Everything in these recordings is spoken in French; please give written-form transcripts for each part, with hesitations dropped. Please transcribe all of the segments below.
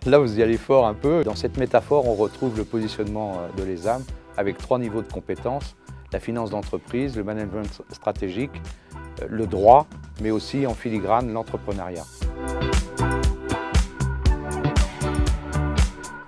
Là, vous y allez fort un peu. Dans cette métaphore, on retrouve le positionnement de l'ESAM avec 3 niveaux de compétences: la finance d'entreprise, le management stratégique, le droit, mais aussi en filigrane l'entrepreneuriat.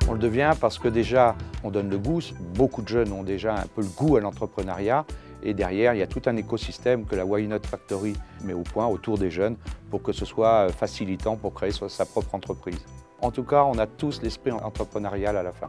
On le devient parce que déjà, on donne le goût. Beaucoup de jeunes ont déjà un peu le goût à l'entrepreneuriat. Et derrière, il y a tout un écosystème que la Why Not Factory met au point autour des jeunes pour que ce soit facilitant pour créer sa propre entreprise. En tout cas, on a tous l'esprit entrepreneurial à la fin.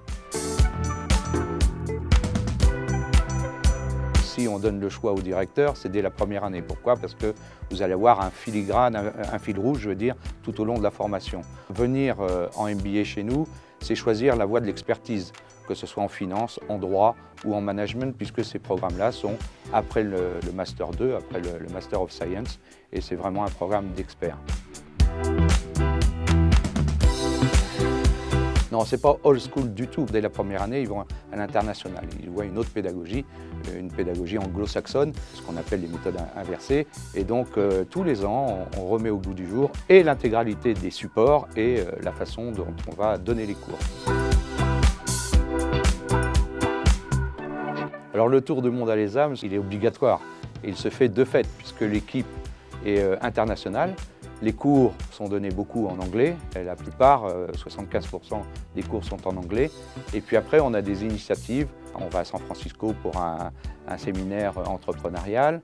Si on donne le choix au directeur, c'est dès la première année. Pourquoi? Parce que vous allez avoir un filigrane, un fil rouge, je veux dire, tout au long de la formation. Venir en MBA chez nous, c'est choisir la voie de l'expertise, que ce soit en finance, en droit ou en management, puisque ces programmes-là sont après le Master 2, après le Master of Science, et c'est vraiment un programme d'experts. Non, ce n'est pas old school du tout. Dès la première année, ils vont à l'international. Ils voient une autre pédagogie, une pédagogie anglo-saxonne, ce qu'on appelle les méthodes inversées. Et donc, tous les ans, on remet au goût du jour et l'intégralité des supports et la façon dont on va donner les cours. Alors, le tour du monde à l'ESAM, il est obligatoire. Et il se fait de fait, puisque l'équipe est internationale. Les cours sont donnés beaucoup en anglais, la plupart, 75% des cours sont en anglais. Et puis après, on a des initiatives. On va à San Francisco pour un séminaire entrepreneurial.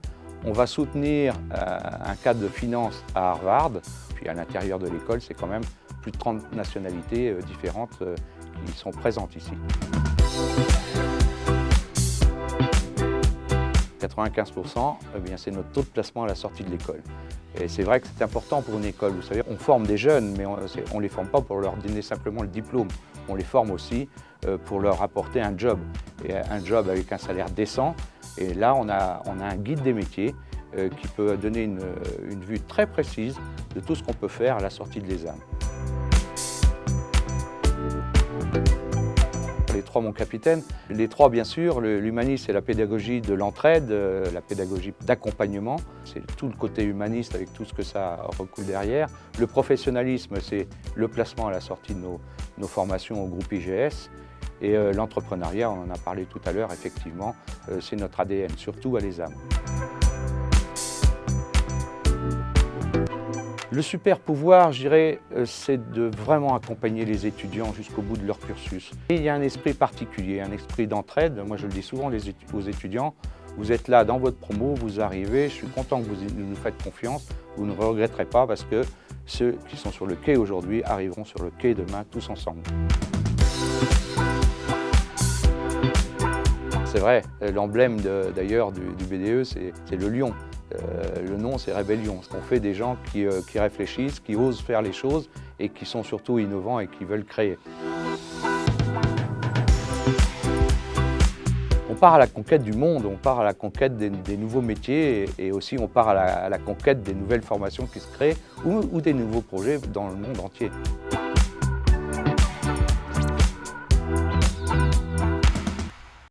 On va soutenir un cadre de finance à Harvard. Puis à l'intérieur de l'école, c'est quand même plus de 30 nationalités différentes qui sont présentes ici. 95%, c'est notre taux de placement à la sortie de l'école. Et c'est vrai que c'est important pour une école. Vous savez, on forme des jeunes, mais on ne les forme pas pour leur donner simplement le diplôme. On les forme aussi pour leur apporter un job, et un job avec un salaire décent. Et là, on a un guide des métiers qui peut donner une vue très précise de tout ce qu'on peut faire à la sortie de l'ESAM. Les 3, mon capitaine. Les 3, bien sûr, l'humanisme, c'est la pédagogie de l'entraide, la pédagogie d'accompagnement. C'est tout le côté humaniste avec tout ce que ça recoule derrière. Le professionnalisme, c'est le placement à la sortie de nos formations au groupe IGS. Et l'entrepreneuriat, on en a parlé tout à l'heure, effectivement, c'est notre ADN, surtout à l'ESAM. Le super pouvoir, je dirais, c'est de vraiment accompagner les étudiants jusqu'au bout de leur cursus. Et il y a un esprit particulier, un esprit d'entraide. Moi, je le dis souvent aux étudiants, vous êtes là dans votre promo, vous arrivez, je suis content que vous nous faites confiance, vous ne regretterez pas parce que ceux qui sont sur le quai aujourd'hui arriveront sur le quai demain tous ensemble. C'est vrai, l'emblème d'ailleurs du BDE, c'est le lion. Le nom, c'est Rébellion. On fait des gens qui réfléchissent, qui osent faire les choses et qui sont surtout innovants et qui veulent créer. On part à la conquête du monde, on part à la conquête des nouveaux métiers et aussi on part à la conquête des nouvelles formations qui se créent ou des nouveaux projets dans le monde entier.